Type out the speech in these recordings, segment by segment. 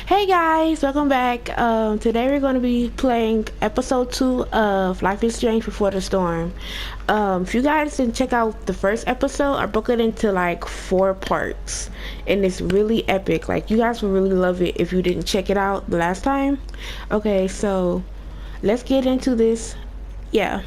Hey guys, welcome back. Today we're going to be playing episode 2 of Life is Strange Before the Storm. If you guys didn't check out the first episode, I broke it into like 4 parts, and it's really epic. Like, you guys will really love it if you didn't check it out the last time. Okay, so let's get into this. Yeah.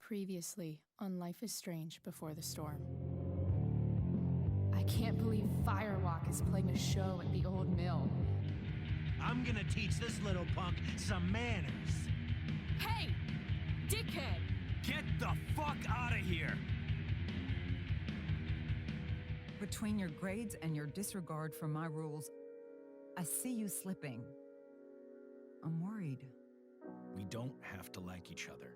Previously on Life is Strange Before the Storm. I can't believe Firewalk is playing a show at the old mill. I'm gonna teach this little punk some manners. Hey! Dickhead! Get the fuck out of here! Between your grades and your disregard for my rules, I see you slipping. I'm worried. We don't have to like each other,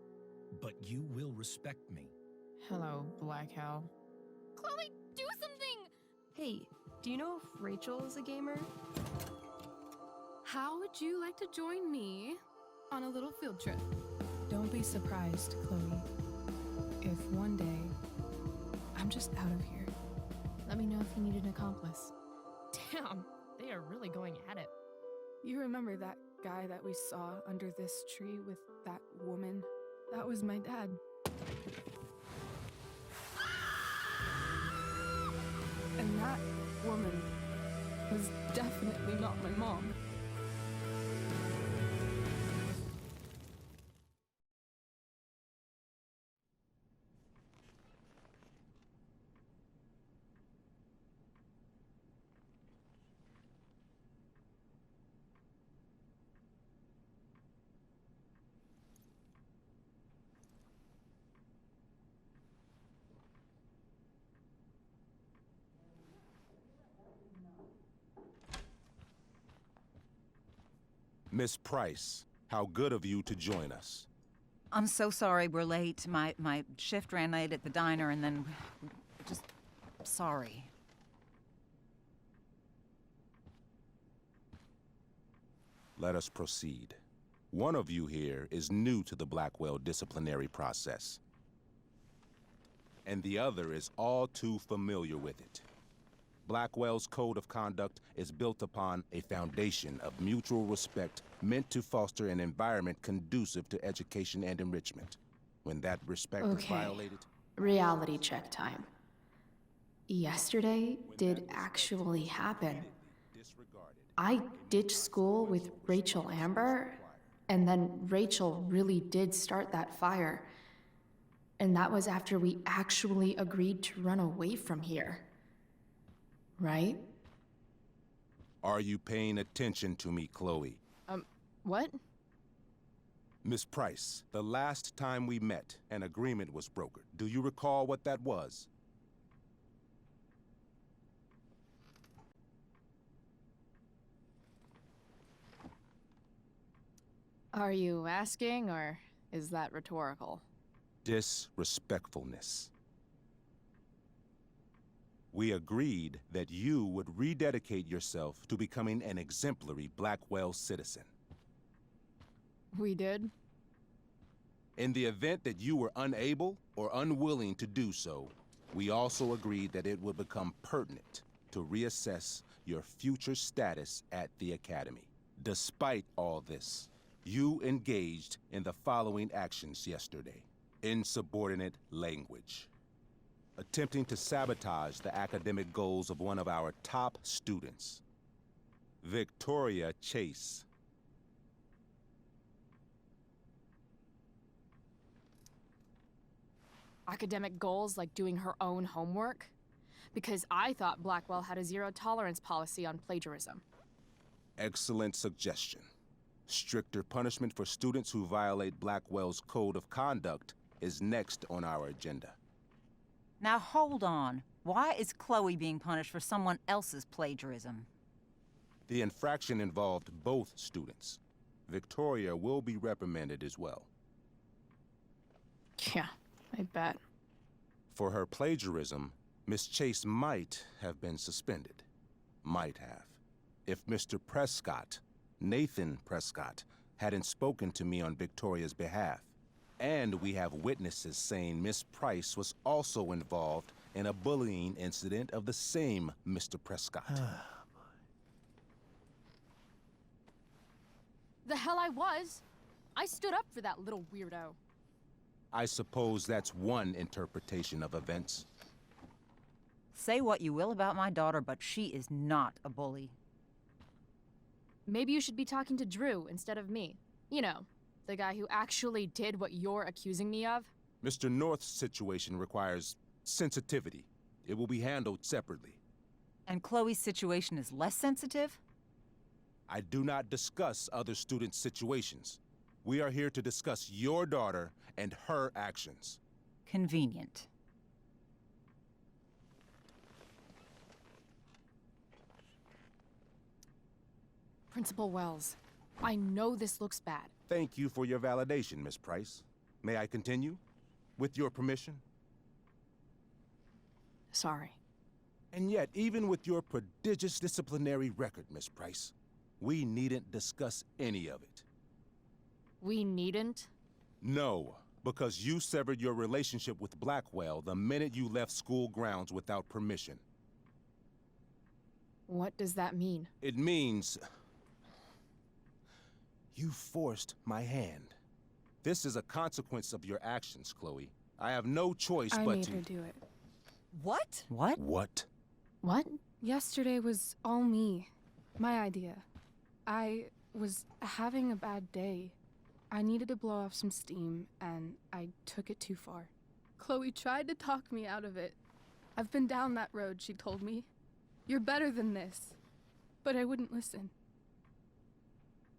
but you will respect me. Hello, Black Hal. Chloe, do something! Hey, do you know if Rachel is a gamer? How would you like to join me on a little field trip? Don't be surprised, Chloe, if one day I'm just out of here. Let me know if you need an accomplice. Damn, they are really going at it. You remember that guy that we saw under this tree with that woman? That was my dad. And that woman was definitely not my mom. Miss Price, how good of you to join us. I'm so sorry we're late. My shift ran late at the diner and then just sorry. Let us proceed. One of you here is new to the Blackwell disciplinary process, and the other is all too familiar with it. Blackwell's code of conduct is built upon a foundation of mutual respect meant to foster an environment conducive to education and enrichment. When that respect is violated... Reality check time. Yesterday did actually happen. I ditched school with Rachel Amber, and then Rachel really did start that fire. And that was after we actually agreed to run away from here. Right? Are you paying attention to me, Chloe? What? Miss Price, the last time we met, an agreement was brokered. Do you recall what that was? Are you asking, or is that rhetorical? Disrespectfulness. We agreed that you would rededicate yourself to becoming an exemplary Blackwell citizen. We did? In the event that you were unable or unwilling to do so, we also agreed that it would become pertinent to reassess your future status at the Academy. Despite all this, you engaged in the following actions yesterday. Insubordinate language. Attempting to sabotage the academic goals of one of our top students, Victoria Chase. Academic goals like doing her own homework? Because I thought Blackwell had a zero-tolerance policy on plagiarism. Excellent suggestion. Stricter punishment for students who violate Blackwell's code of conduct is next on our agenda. Now hold on. Why is Chloe being punished for someone else's plagiarism? The infraction involved both students. Victoria will be reprimanded as well. Yeah, I bet. For her plagiarism, Miss Chase might have been suspended. Might have. If Mr. Prescott, Nathan Prescott, hadn't spoken to me on Victoria's behalf. And we have witnesses saying Miss Price was also involved in a bullying incident of the same Mr. Prescott. The hell I was! I stood up for that little weirdo. I suppose that's one interpretation of events. Say what you will about my daughter, but she is not a bully. Maybe you should be talking to Drew instead of me. You know, the guy who actually did what you're accusing me of. Mr. North's situation requires sensitivity. It will be handled separately. And Chloe's situation is less sensitive? I do not discuss other students' situations. We are here to discuss your daughter and her actions. Convenient. Principal Wells, I know this looks bad. Thank you for your validation, Miss Price. May I continue? With your permission? Sorry. And yet, even with your prodigious disciplinary record, Miss Price, we needn't discuss any of it. We needn't? No, because you severed your relationship with Blackwell the minute you left school grounds without permission. What does that mean? It means you forced my hand. This is a consequence of your actions, Chloe. I have no choice I but made to... her do it. What? What? What? What? Yesterday was all me. My idea. I was having a bad day. I needed to blow off some steam, and I took it too far. Chloe tried to talk me out of it. I've been down that road, she told me. You're better than this. But I wouldn't listen.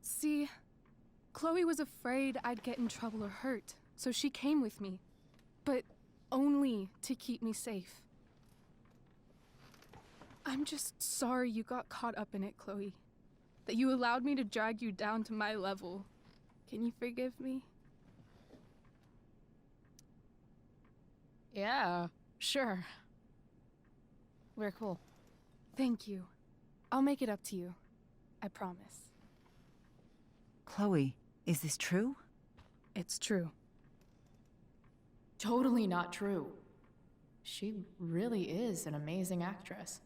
See, Chloe was afraid I'd get in trouble or hurt, so she came with me. But only to keep me safe. I'm just sorry you got caught up in it, Chloe. That you allowed me to drag you down to my level. Can you forgive me? Yeah, sure. We're cool. Thank you. I'll make it up to you. I promise. Chloe, is this true? It's true. Totally not true. She really is an amazing actress.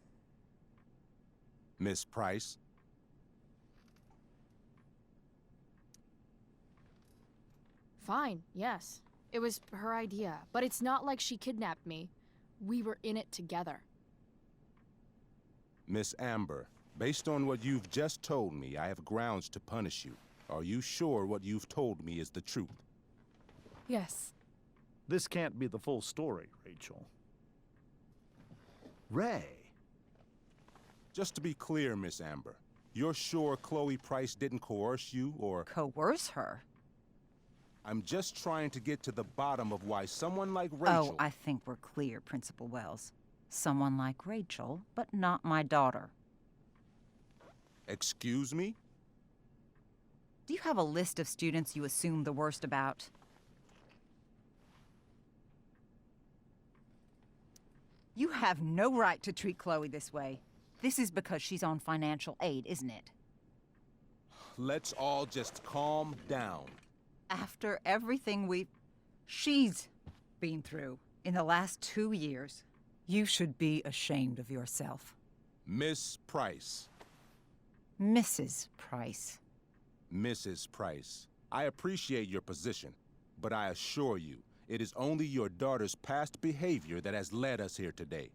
Miss Price? Fine, yes. It was her idea, but it's not like she kidnapped me. We were in it together. Miss Amber, based on what you've just told me, I have grounds to punish you. Are you sure what you've told me is the truth? Yes. This can't be the full story, Rachel. Ray. Just to be clear, Miss Amber, you're sure Chloe Price didn't coerce you, or... Coerce her? I'm just trying to get to the bottom of why someone like Rachel... Oh, I think we're clear, Principal Wells. Someone like Rachel, but not my daughter. Excuse me? Do you have a list of students you assume the worst about? You have no right to treat Chloe this way. This is because she's on financial aid, isn't it? Let's all just calm down. After everything she's been through in the last 2 years, you should be ashamed of yourself. Miss Price. Mrs. Price. Mrs. Price, I appreciate your position, but I assure you, it is only your daughter's past behavior that has led us here today.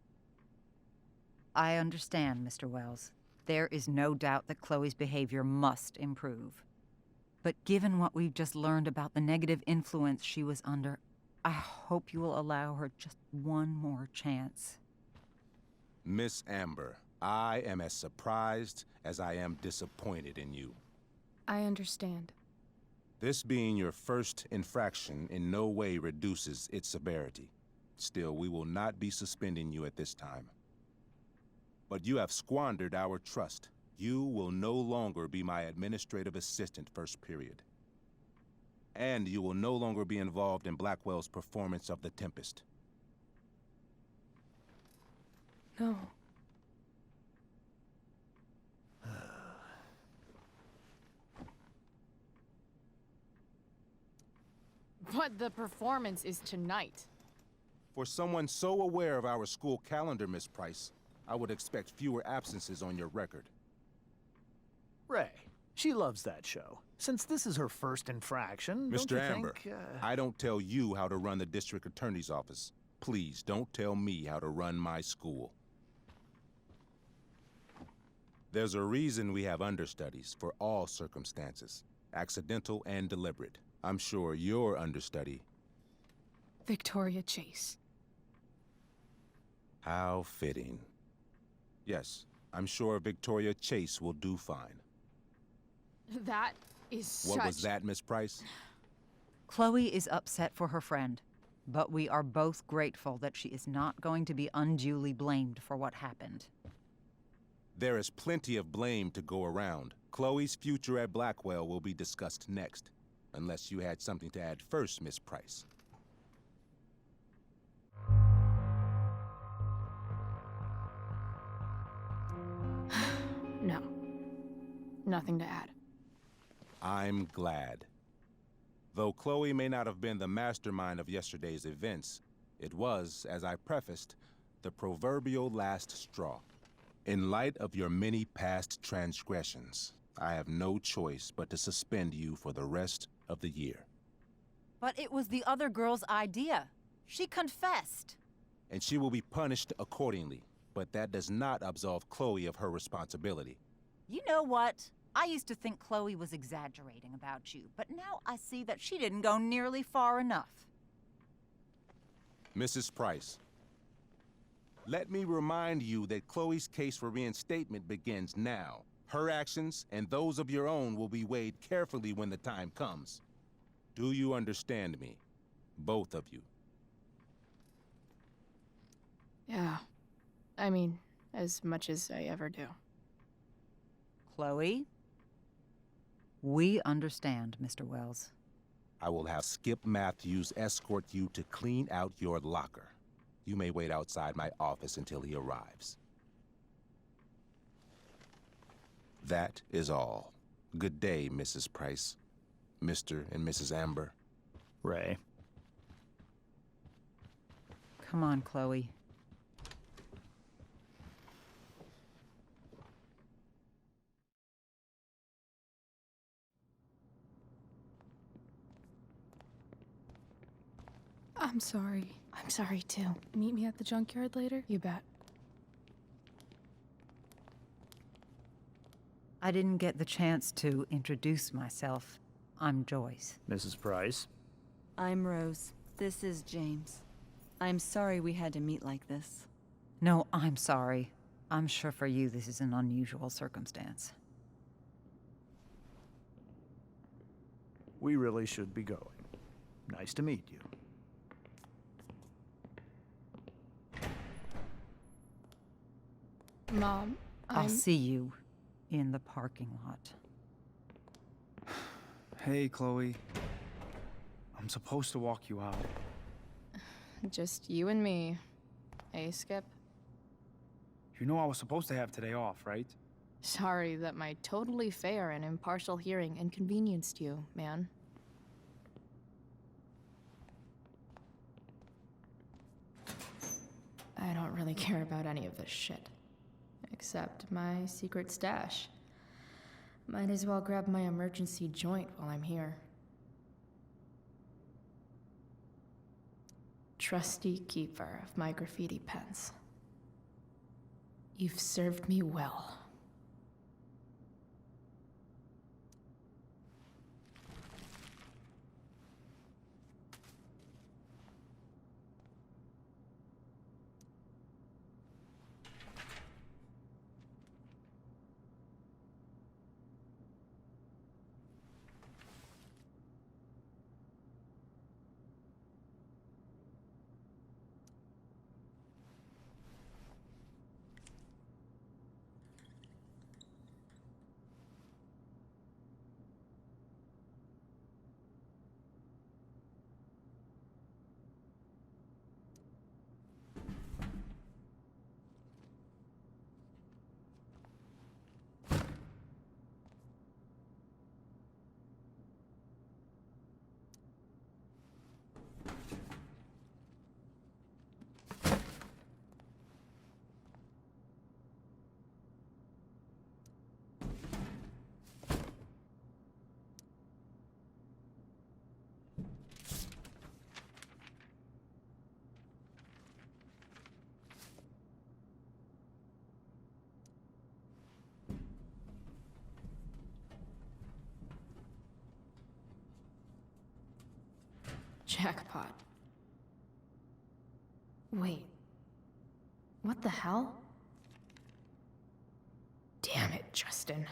I understand, Mr. Wells. There is no doubt that Chloe's behavior must improve. But given what we've just learned about the negative influence she was under, I hope you will allow her just one more chance. Miss Amber, I am as surprised as I am disappointed in you. I understand. This being your first infraction in no way reduces its severity. Still, we will not be suspending you at this time. But you have squandered our trust, You will no longer be my administrative assistant first period. And you will no longer be involved in Blackwell's performance of The Tempest. No. But the performance is tonight. For someone so aware of our school calendar, Miss Price, I would expect fewer absences on your record. Ray, she loves that show. Since this is her first infraction, don't Mr. you Amber, think, I don't tell you how to run the district attorney's office. Please don't tell me how to run my school. There's a reason we have understudies for all circumstances, accidental and deliberate. I'm sure your understudy. Victoria Chase. How fitting. Yes, I'm sure Victoria Chase will do fine. That is What was that, Miss Price? Chloe is upset for her friend, but we are both grateful that she is not going to be unduly blamed for what happened. There is plenty of blame to go around. Chloe's future at Blackwell will be discussed next. Unless you had something to add first, Miss Price. No. Nothing to add. I'm glad. Though Chloe may not have been the mastermind of yesterday's events, it was, as I prefaced, the proverbial last straw. In light of your many past transgressions, I have no choice but to suspend you for the rest of the year. But it was the other girl's idea. She confessed. And she will be punished accordingly, but that does not absolve Chloe of her responsibility. You know what? I used to think Chloe was exaggerating about you, but now I see that she didn't go nearly far enough. Mrs. Price, let me remind you that Chloe's case for reinstatement begins now. Her actions and those of your own will be weighed carefully when the time comes. Do you understand me? Both of you. Yeah. I mean, as much as I ever do. Chloe? We understand, Mr. Wells. I will have Skip Matthews escort you to clean out your locker. You may wait outside my office until he arrives. That is all. Good day, Mrs. Price. Mr. and Mrs. Amber. Ray? Come on, Chloe. I'm sorry. I'm sorry too. Meet me at the junkyard later? You bet. I didn't get the chance to introduce myself. I'm Joyce. Mrs. Price? I'm Rose. This is James. I'm sorry we had to meet like this. No, I'm sorry. I'm sure for you this is an unusual circumstance. We really should be going. Nice to meet you. Mom, I'll see you in the parking lot. Hey, Chloe. I'm supposed to walk you out. Just you and me. Hey, Skip. You know I was supposed to have today off, right? Sorry that my totally fair and impartial hearing inconvenienced you, man. I don't really care about any of this shit. Except my secret stash. Might as well grab my emergency joint while I'm here. Trusty keeper of my graffiti pens. You've served me well. Jackpot. Wait. What the hell? Damn it, Justin.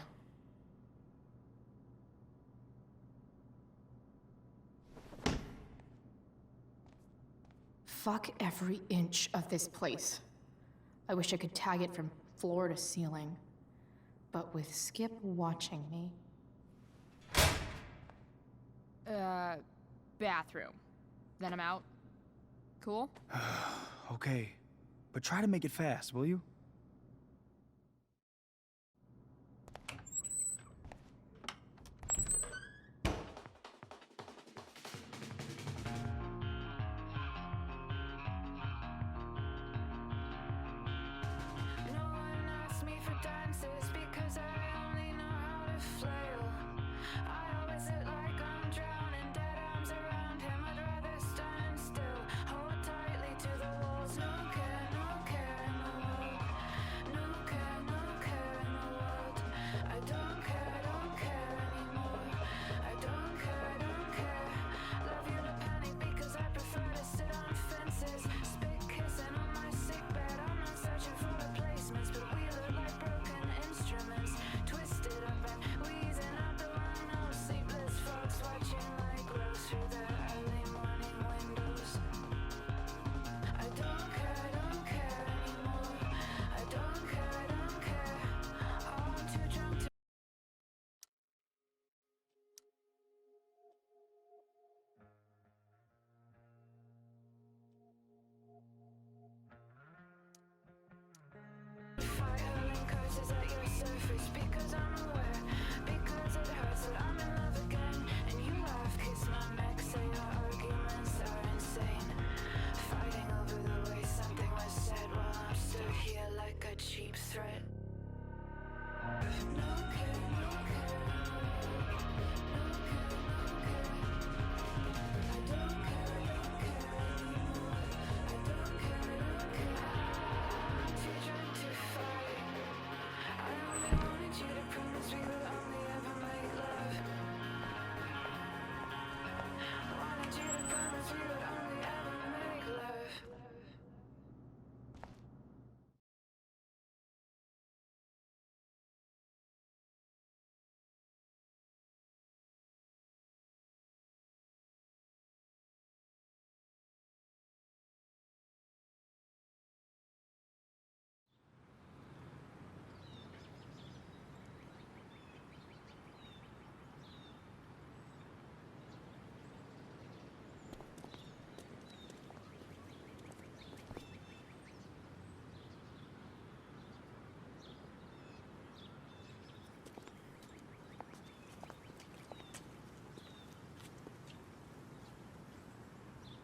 Fuck every inch of this place. I wish I could tag it from floor to ceiling. But with Skip watching me... Bathroom. Then I'm out. Cool? Okay, but try to make it fast, will you?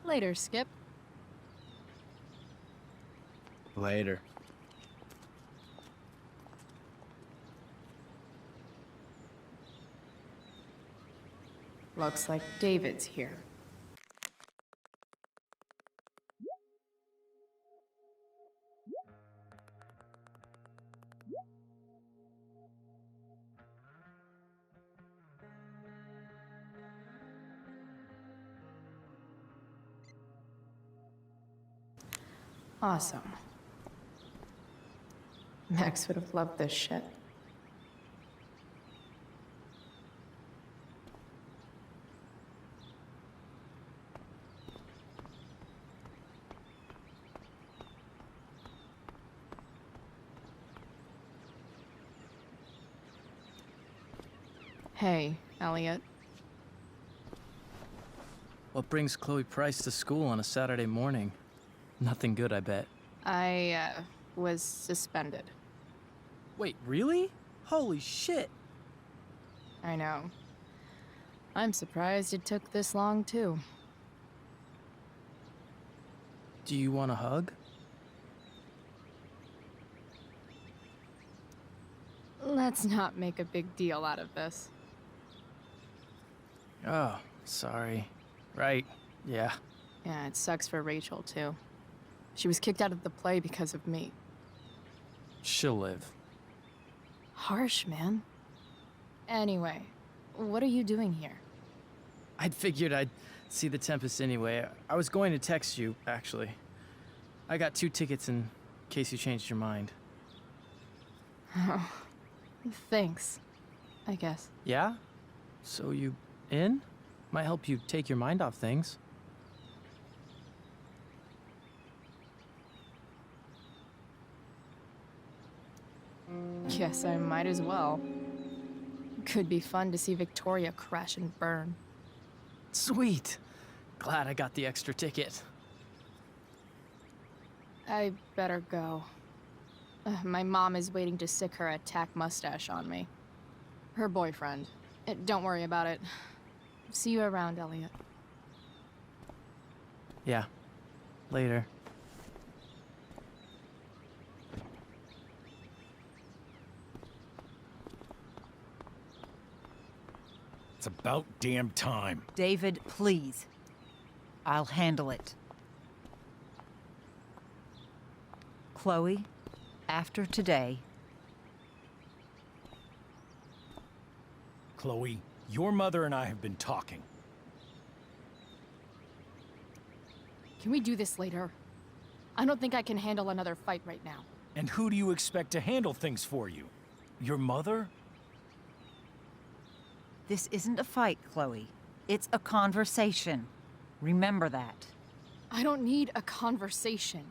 Later, Skip. Later. Looks like David's here. Awesome. Max would have loved this shit. Hey, Elliot. What brings Chloe Price to school on a Saturday morning? Nothing good, I bet. I was suspended. Wait, really? Holy shit! I know. I'm surprised it took this long, too. Do you want a hug? Let's not make a big deal out of this. Oh, sorry. Right, yeah. Yeah, it sucks for Rachel, too. She was kicked out of the play because of me. She'll live. Harsh, man. Anyway, what are you doing here? I'd figured I'd see the Tempest anyway. I was going to text you, actually. I got 2 tickets in case you changed your mind. Oh, thanks, I guess. Yeah? So you in? Might help you take your mind off things. Guess I might as well. Could be fun to see Victoria crash and burn. Sweet. Glad I got the extra ticket. I better go. My mom is waiting to sick her attack mustache on me. Her boyfriend. Don't worry about it. See you around, Elliot. Yeah. Later. It's about damn time. David, please. I'll handle it. Chloe, after today... Chloe, your mother and I have been talking. Can we do this later? I don't think I can handle another fight right now. And who do you expect to handle things for you? Your mother? This isn't a fight, Chloe. It's a conversation. Remember that. I don't need a conversation.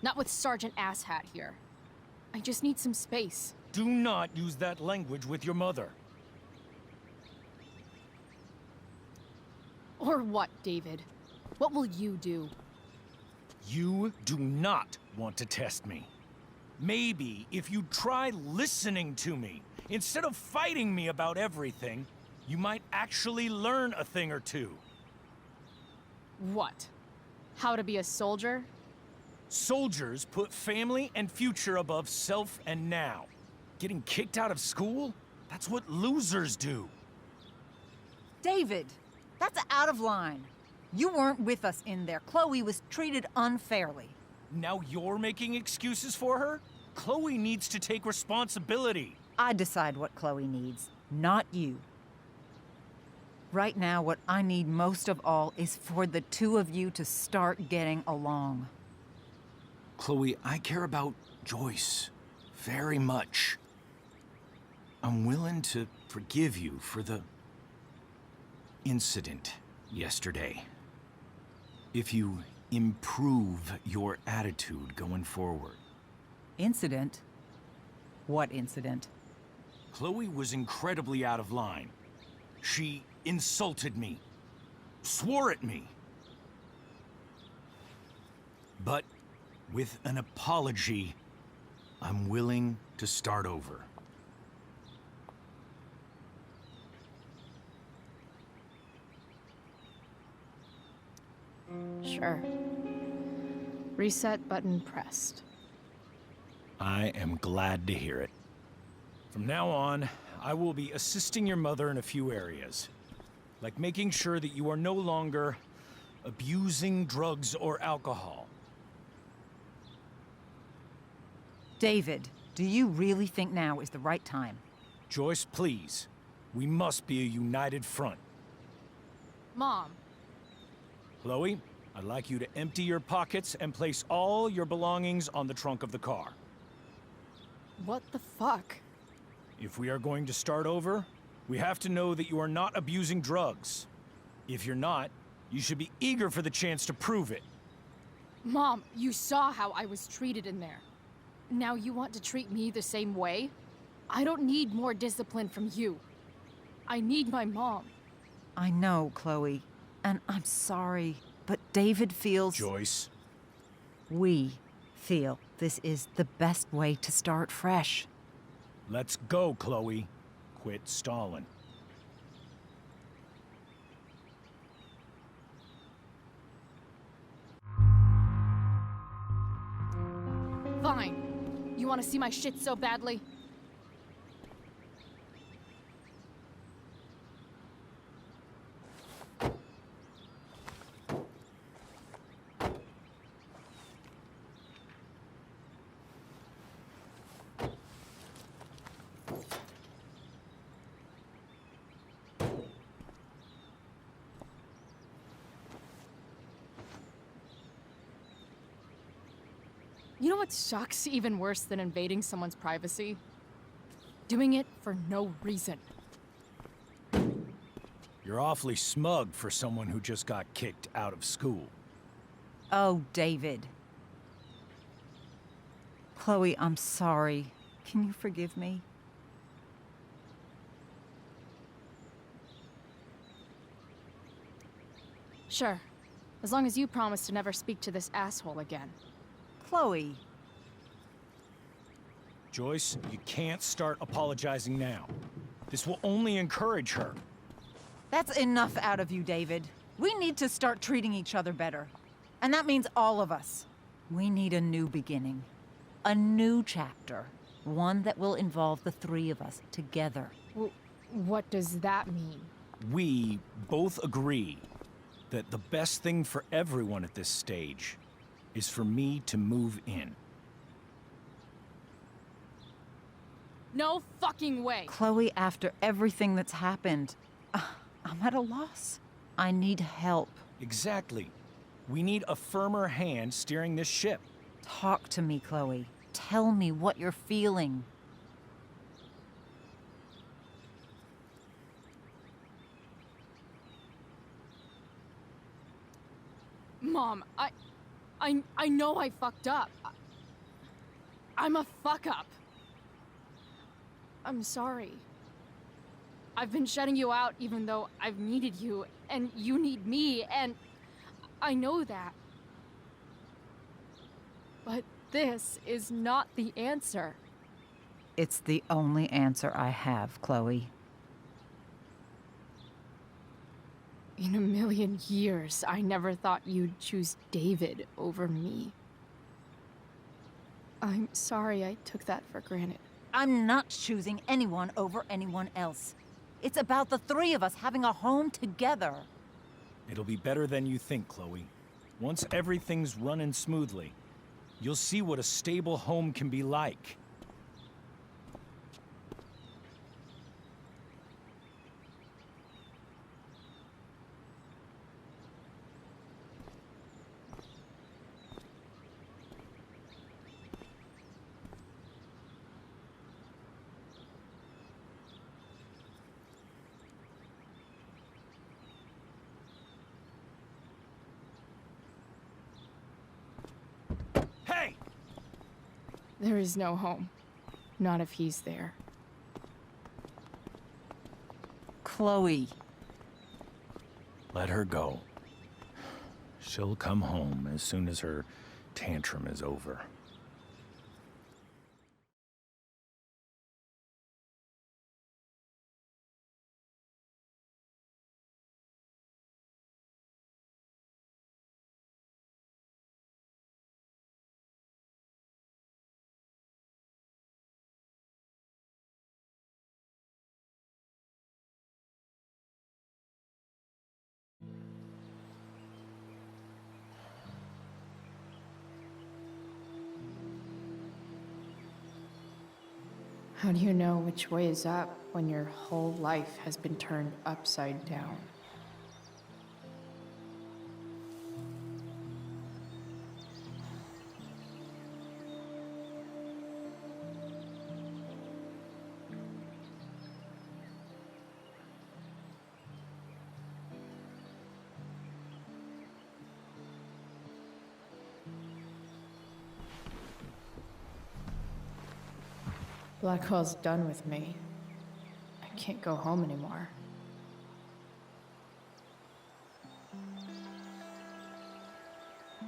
Not with Sergeant Asshat here. I just need some space. Do not use that language with your mother. Or what, David? What will you do? You do not want to test me. Maybe if you try listening to me, instead of fighting me about everything, you might actually learn a thing or two. What? How to be a soldier? Soldiers put family and future above self and now. Getting kicked out of school? That's what losers do. David, that's out of line. You weren't with us in there. Chloe was treated unfairly. Now you're making excuses for her? Chloe needs to take responsibility. I decide what Chloe needs, not you. Right now, what I need most of all is for the two of you to start getting along. Chloe, I care about Joyce very much. I'm willing to forgive you for the incident yesterday. If you improve your attitude going forward. Incident? What incident? Chloe was incredibly out of line. She insulted me, swore at me. But with an apology, I'm willing to start over. Sure. Reset button pressed. I am glad to hear it. From now on, I will be assisting your mother in a few areas, like making sure that you are no longer abusing drugs or alcohol. David, do you really think now is the right time? Joyce, please. We must be a united front. Mom. Chloe, I'd like you to empty your pockets and place all your belongings on the trunk of the car. What the fuck? If we are going to start over, we have to know that you are not abusing drugs. If you're not, you should be eager for the chance to prove it. Mom, you saw how I was treated in there. Now you want to treat me the same way? I don't need more discipline from you. I need my mom. I know, Chloe, and I'm sorry, but David feels... Joyce. We feel this is the best way to start fresh. Let's go, Chloe. Quit stalling. Fine. You want to see my shit so badly? You know what sucks even worse than invading someone's privacy? Doing it for no reason. You're awfully smug for someone who just got kicked out of school. Oh, David. Chloe, I'm sorry. Can you forgive me? Sure. As long as you promise to never speak to this asshole again. Chloe. Joyce, you can't start apologizing now. This will only encourage her. That's enough out of you, David. We need to start treating each other better. And that means all of us. We need a new beginning. A new chapter. One that will involve the three of us together. What does that mean? We both agree that the best thing for everyone at this stage is for me to move in. No fucking way! Chloe, after everything that's happened, I'm at a loss. I need help. Exactly. We need a firmer hand steering this ship. Talk to me, Chloe. Tell me what you're feeling. Mom, I know I fucked up. I'm a fuck-up. I'm sorry. I've been shutting you out even though I've needed you, and you need me, and I know that. But this is not the answer. It's the only answer I have, Chloe. In a million years, I never thought you'd choose David over me. I'm sorry I took that for granted. I'm not choosing anyone over anyone else. It's about the three of us having a home together. It'll be better than you think, Chloe. Once everything's running smoothly, you'll see what a stable home can be like. Hey! There is no home. Not if he's there. Chloe. Let her go. She'll come home as soon as her tantrum is over. How do you know which way is up when your whole life has been turned upside down? Blackwell's done with me. I can't go home anymore.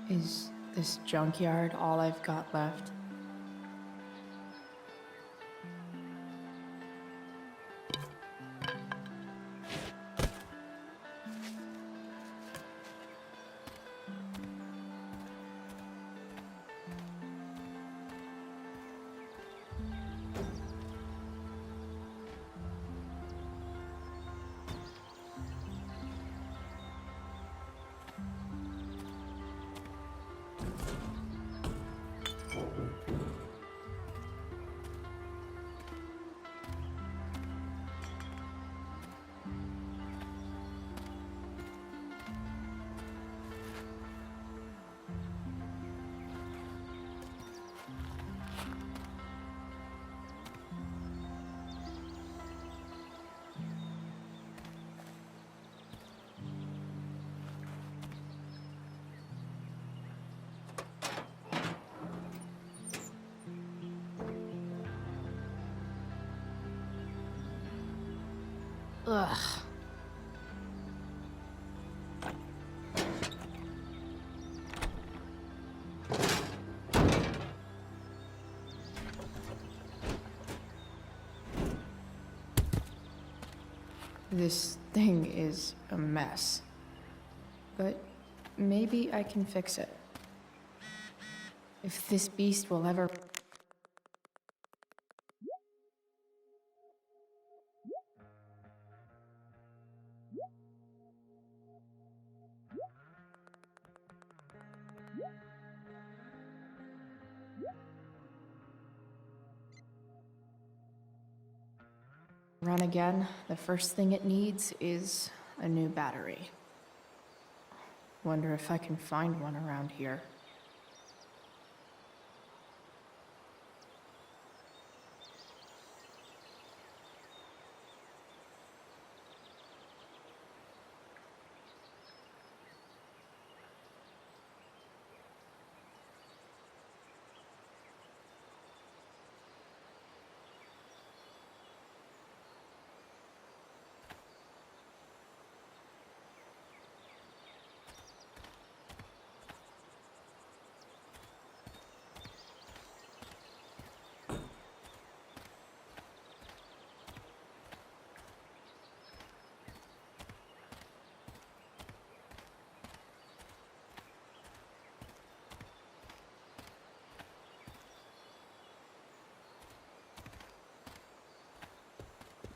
Is this junkyard all I've got left? Ugh. This thing is a mess. But maybe I can fix it. If this beast will ever... run again, the first thing it needs is a new battery. Wonder if I can find one around here.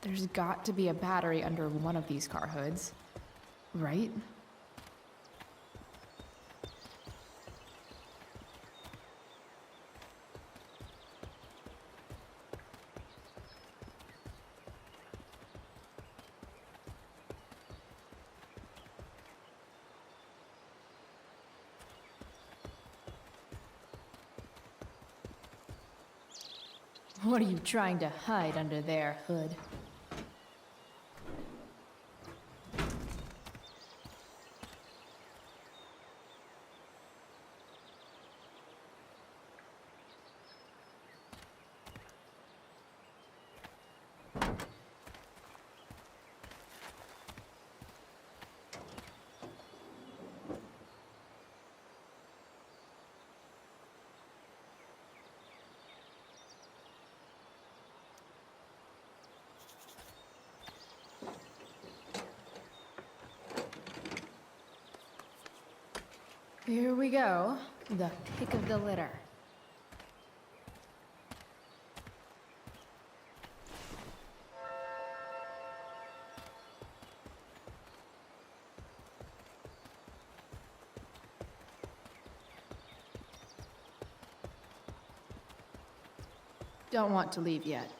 There's got to be a battery under one of these car hoods, right? What are you trying to hide under there, Hood? Here we go. The pick of the litter. Don't want to leave yet.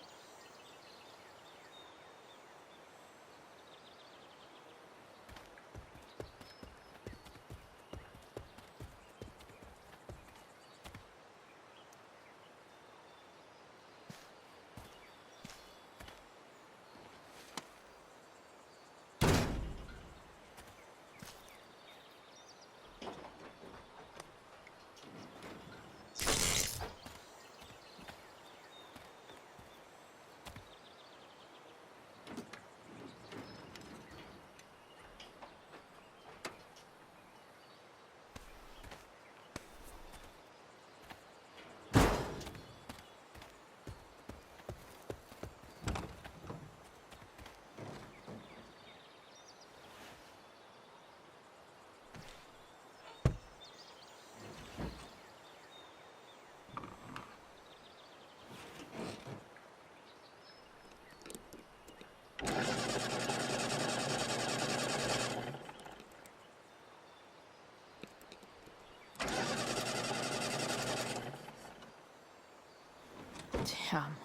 Damn.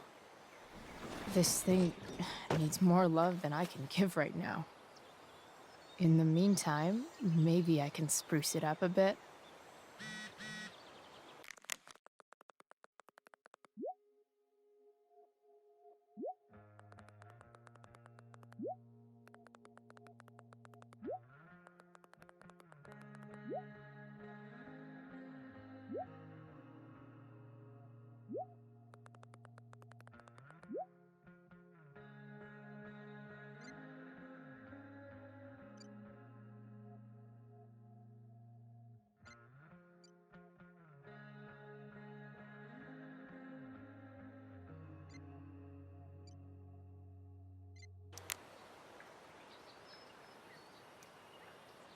This thing needs more love than I can give right now. In the meantime, maybe I can spruce it up a bit.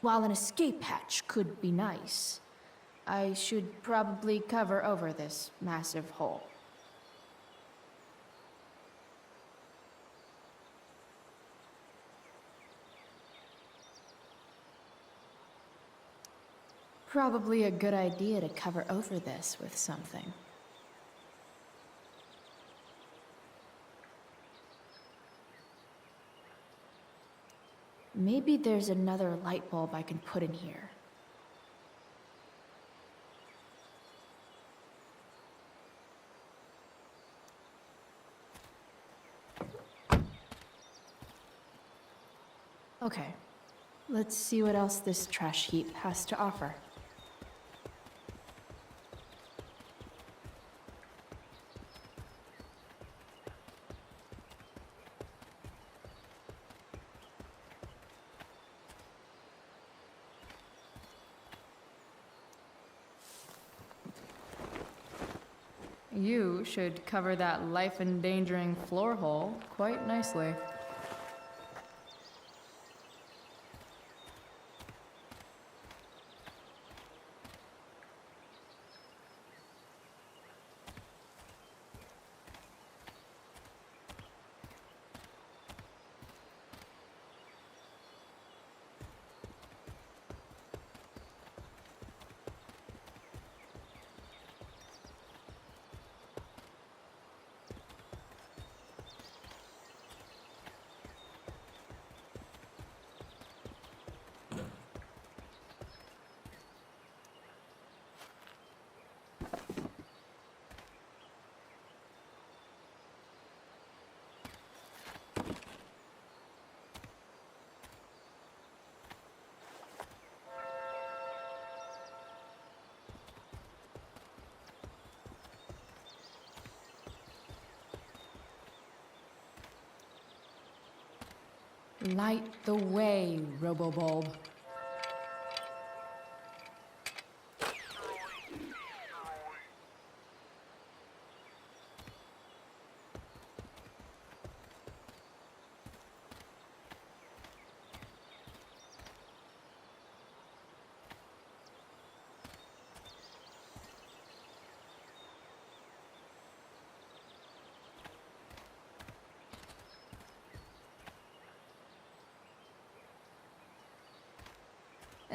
While an escape hatch could be nice, I should probably cover over this massive hole. Probably a good idea to cover over this with something. Maybe there's another light bulb I can put in here. Okay, let's see what else this trash heap has to offer. You should cover that life-endangering floor hole quite nicely. Light the way, Robobulb.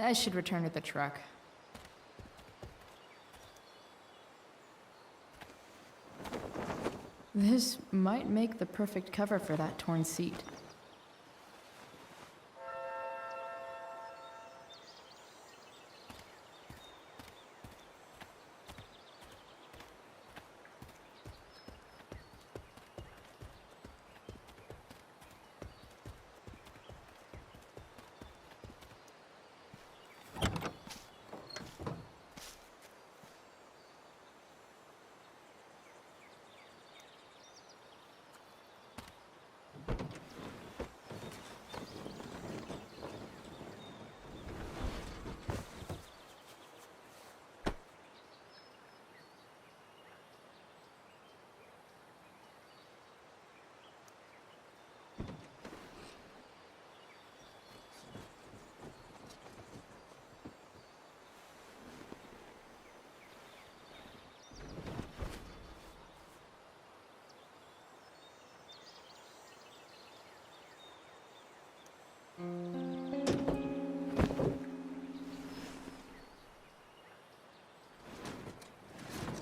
I should return to the truck. This might make the perfect cover for that torn seat.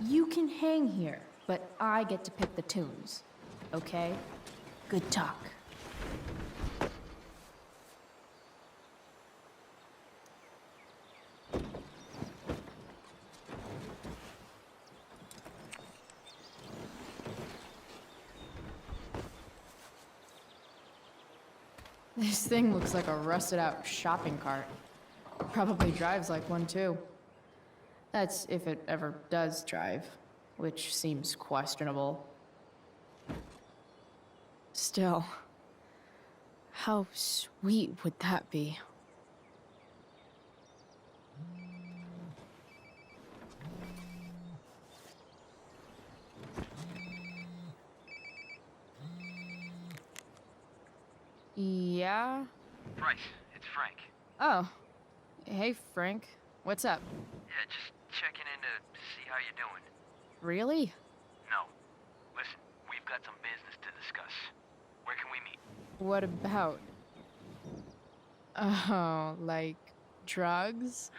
You can hang here, but I get to pick the tunes. Okay? Good talk. This thing looks like a rusted out shopping cart. Probably drives like one too. That's if it ever does drive, which seems questionable. Still, how sweet would that be? Yeah? Bryce, it's Frank. Oh, Hey, Frank. What's up? Yeah, just checking in to see how you're doing. Really? No. Listen, we've got some business to discuss. Where can we meet? What about? Oh, like drugs?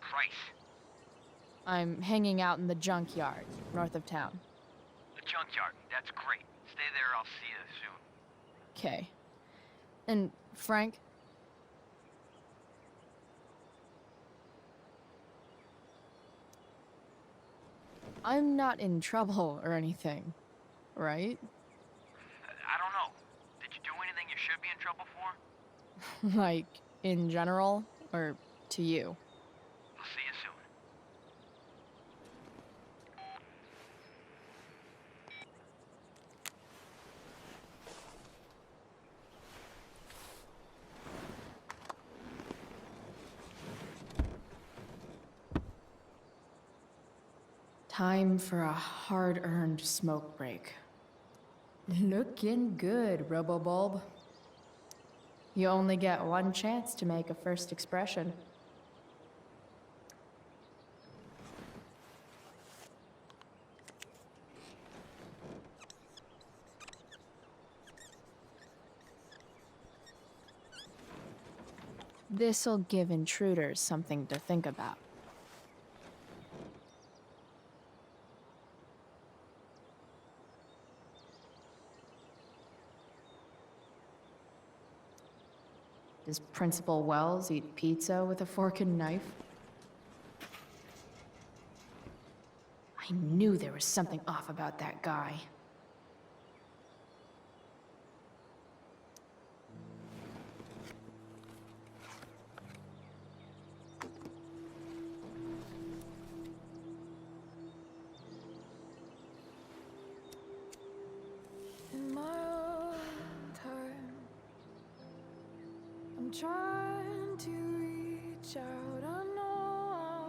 Price. I'm hanging out in the junkyard, north of town. The junkyard. That's great. Stay there, I'll see you soon. Okay. And Frank? I'm not in trouble or anything, right? I don't know. Did you do anything you should be in trouble for? Like, in general, or to you? I'll see you soon. Time for a hard-earned smoke break. Looking good, Robobulb. You only get one chance to make a first expression. This'll give intruders something to think about. Does Principal Wells eat pizza with a fork and knife? I knew there was something off about that guy. In my own time, I'm trying to reach out. I know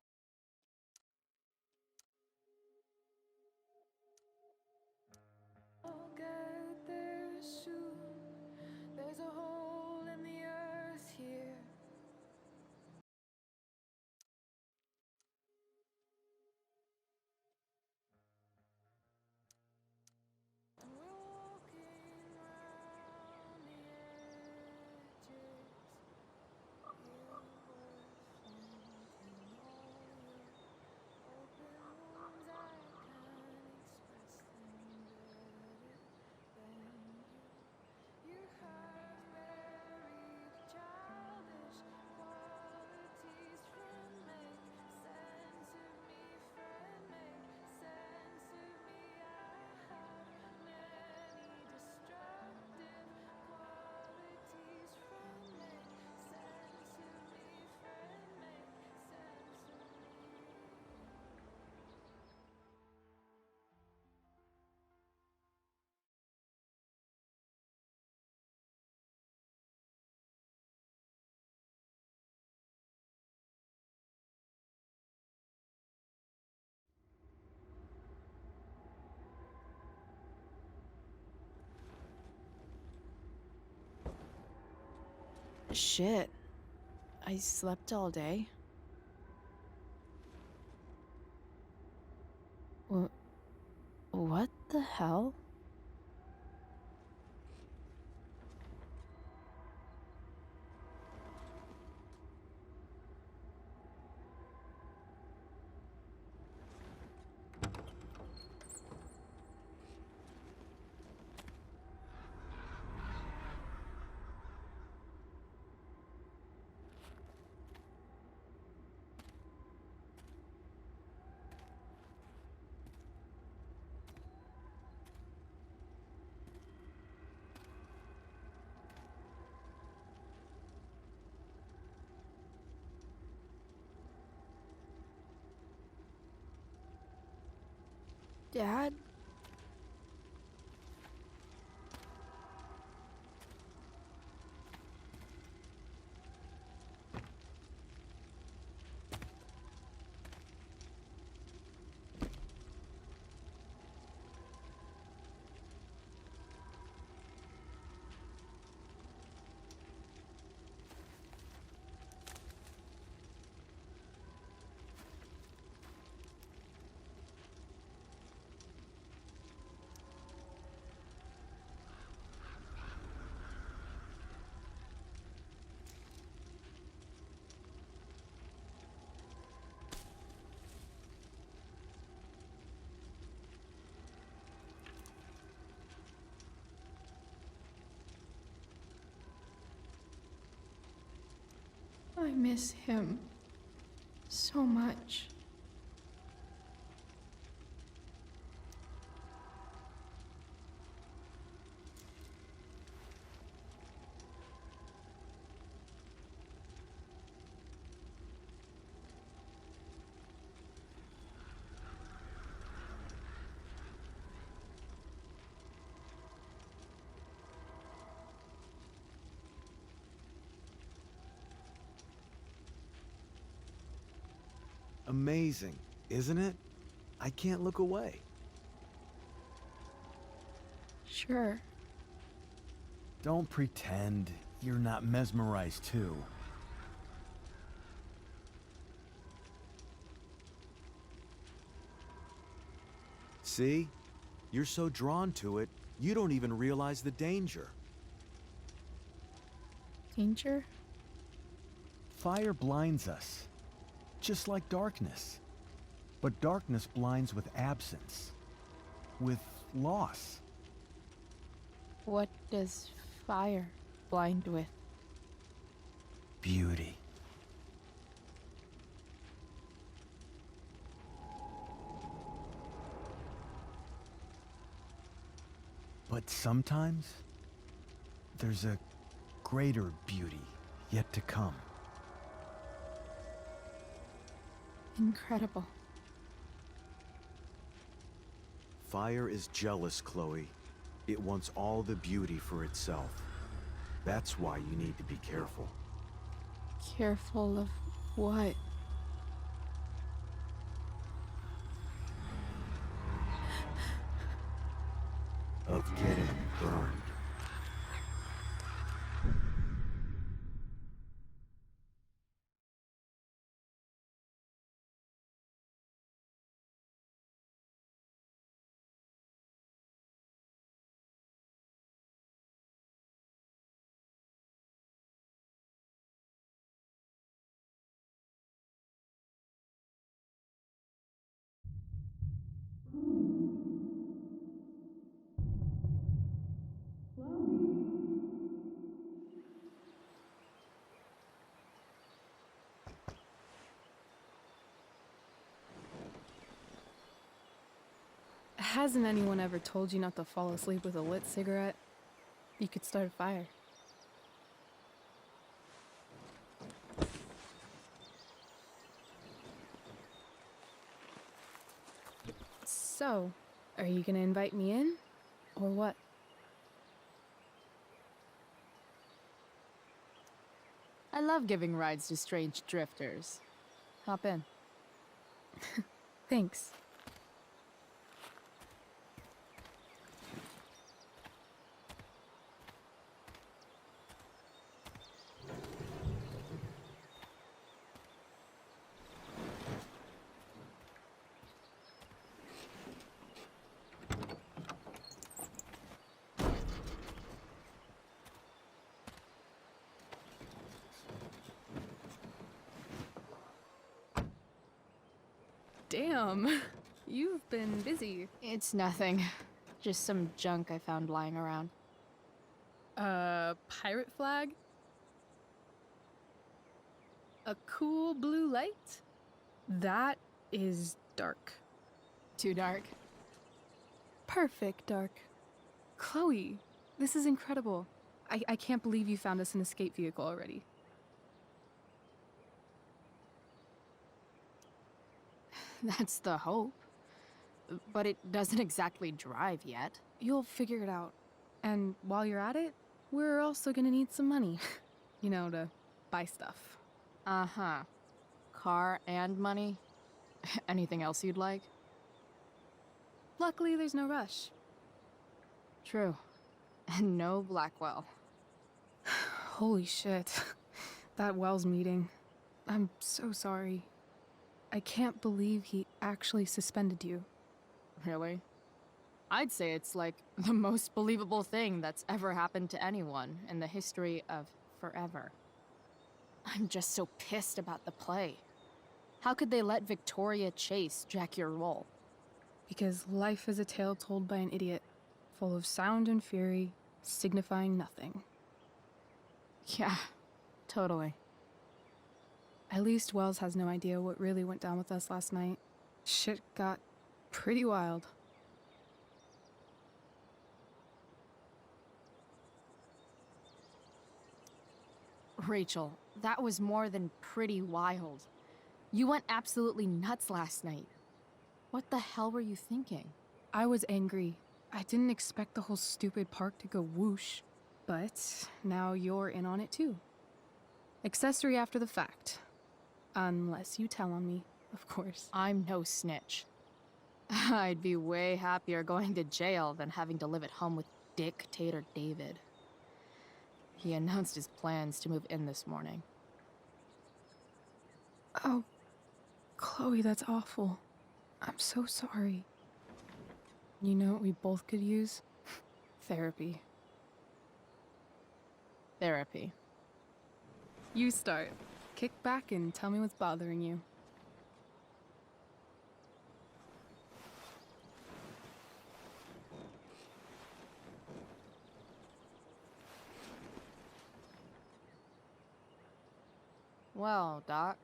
I'll get there soon. There's a hole in the earth here. And we're walking around the edges. You were finding all your open wounds. I can't express them better than you. You have very childish qualities. Friend, make sense of me. Friend, make sense of me. I have many destructive qualities. Friend, make sense of me. Friend, make sense of me. Shit. I slept all day. What the hell? Dad? miss him so much. Amazing, isn't it? I can't look away. Sure. Don't pretend you're not mesmerized too. See? You're so drawn to it, you don't even realize the danger. Danger? Fire blinds us, just like darkness. But darkness blinds with absence, with loss. What does fire blind with? Beauty. But sometimes, there's a greater beauty yet to come. Incredible. Fire is jealous, Chloe. It wants all the beauty for itself. That's why you need to be careful. Careful of what? Of getting burned. Hasn't anyone ever told you not to fall asleep with a lit cigarette? You could start a fire. So, are you gonna invite me in? Or what? I love giving rides to strange drifters. Hop in. Thanks. Damn, you've been busy. It's nothing. Just some junk I found lying around. Pirate flag? A cool blue light? That is dark. Too dark? Perfect dark. Chloe, this is incredible. I can't believe you found us an escape vehicle already. That's the hope. But it doesn't exactly drive yet. You'll figure it out. And while you're at it, we're also gonna need some money. You know, to buy stuff. Uh-huh. Car and money? Anything else you'd like? Luckily, there's no rush. True. And no Blackwell. Holy shit. That Wells meeting. I'm so sorry. I can't believe he actually suspended you. Really? I'd say it's like the most believable thing that's ever happened to anyone in the history of forever. I'm just so pissed about the play. How could they let Victoria Chase jack your role? Because life is a tale told by an idiot, full of sound and fury, signifying nothing. Yeah, totally. At least Wells has no idea what really went down with us last night. Shit got pretty wild. Rachel, that was more than pretty wild. You went absolutely nuts last night. What the hell were you thinking? I was angry. I didn't expect the whole stupid park to go whoosh. But now you're in on it too. Accessory after the fact. Unless you tell on me, of course. I'm no snitch. I'd be way happier going to jail than having to live at home with Dictator David. He announced his plans to move in this morning. Oh, Chloe, that's awful. I'm so sorry. You know what we both could use? Therapy. Therapy. You start. Kick back and tell me what's bothering you. Well, Doc.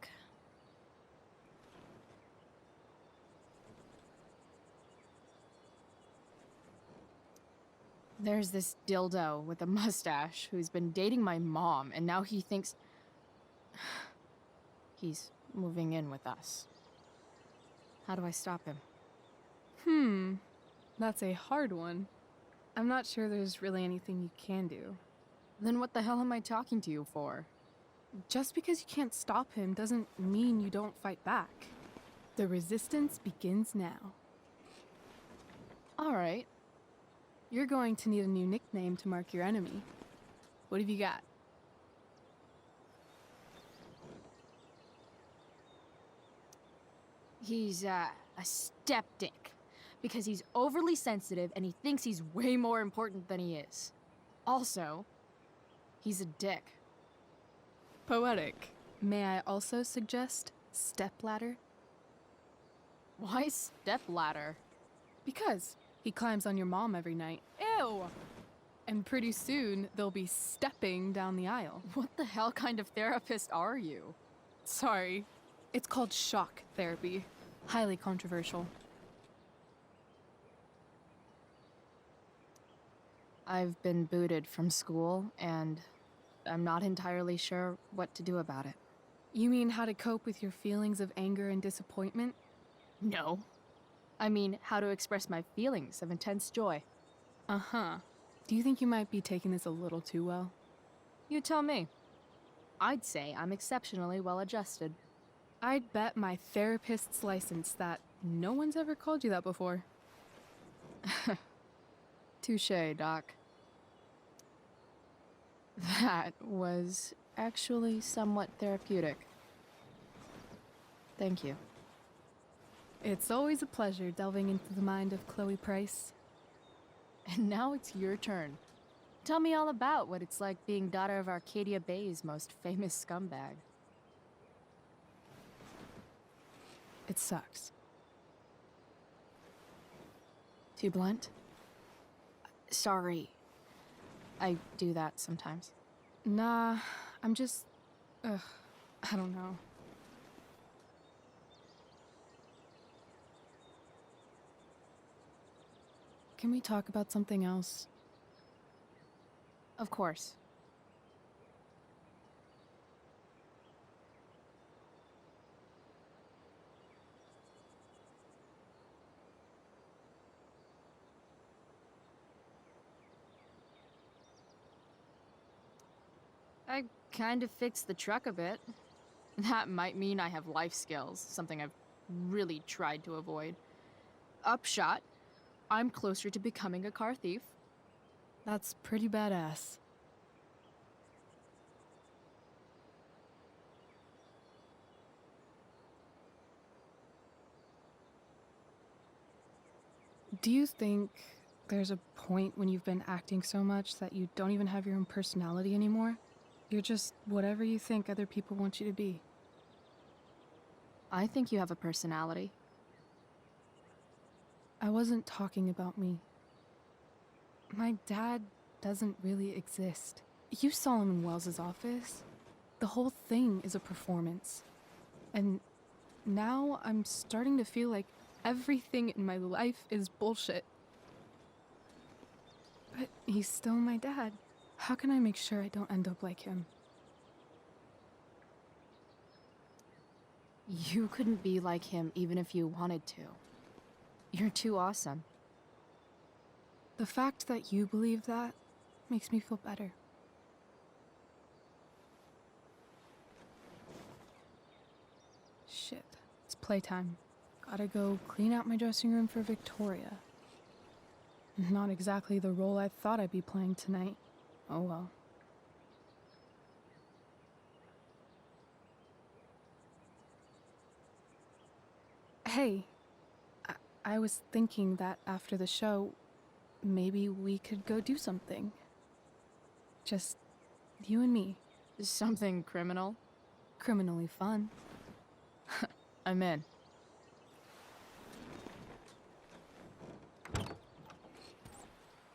There's this dildo with a mustache who's been dating my mom, and now he thinks he's moving in with us. How do I stop him? That's a hard one. I'm not sure there's really anything you can do. Then what the hell am I talking to you for? Just because you can't stop him doesn't mean you don't fight back. The resistance begins now. All right. You're going to need a new nickname to mark your enemy. What have you got? He's, a step dick. Because he's overly sensitive and he thinks he's way more important than he is. Also, he's a dick. Poetic. May I also suggest stepladder? Why stepladder? Because he climbs on your mom every night. Ew! And pretty soon, they'll be stepping down the aisle. What the hell kind of therapist are you? Sorry. It's called shock therapy. Highly controversial. I've been booted from school, and I'm not entirely sure what to do about it. You mean how to cope with your feelings of anger and disappointment? No. I mean, how to express my feelings of intense joy. Uh-huh. Do you think you might be taking this a little too well? You tell me. I'd say I'm exceptionally well adjusted. I'd bet my therapist's license that no one's ever called you that before. Touché, Doc. That was actually somewhat therapeutic. Thank you. It's always a pleasure delving into the mind of Chloe Price. And now it's your turn. Tell me all about what it's like being daughter of Arcadia Bay's most famous scumbag. It sucks. Too blunt? Sorry. I do that sometimes. Nah, I'm just... I don't know. Can we talk about something else? Of course. I kind of fixed the truck a bit. That might mean I have life skills, something I've really tried to avoid. Upshot, I'm closer to becoming a car thief. That's pretty badass. Do you think there's a point when you've been acting so much that you don't even have your own personality anymore? You're just whatever you think other people want you to be. I think you have a personality. I wasn't talking about me. My dad doesn't really exist. You saw him in Wells's office. The whole thing is a performance. And now I'm starting to feel like everything in my life is bullshit. But he's still my dad. How can I make sure I don't end up like him? You couldn't be like him even if you wanted to. You're too awesome. The fact that you believe that makes me feel better. Shit, it's playtime. Gotta go clean out my dressing room for Victoria. Not exactly the role I thought I'd be playing tonight. Oh well. Hey, I was thinking that after the show, maybe we could go do something. Just you and me. Something criminal? Criminally fun. I'm in.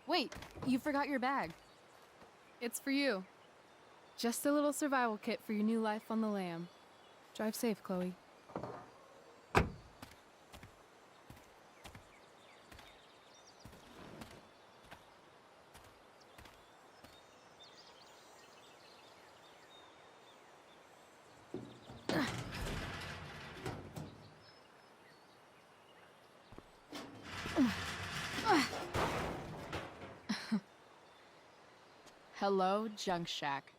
Wait, you forgot your bag. It's for you. Just a little survival kit for your new life on the lam. Drive safe, Chloe. Hello, Junk Shack.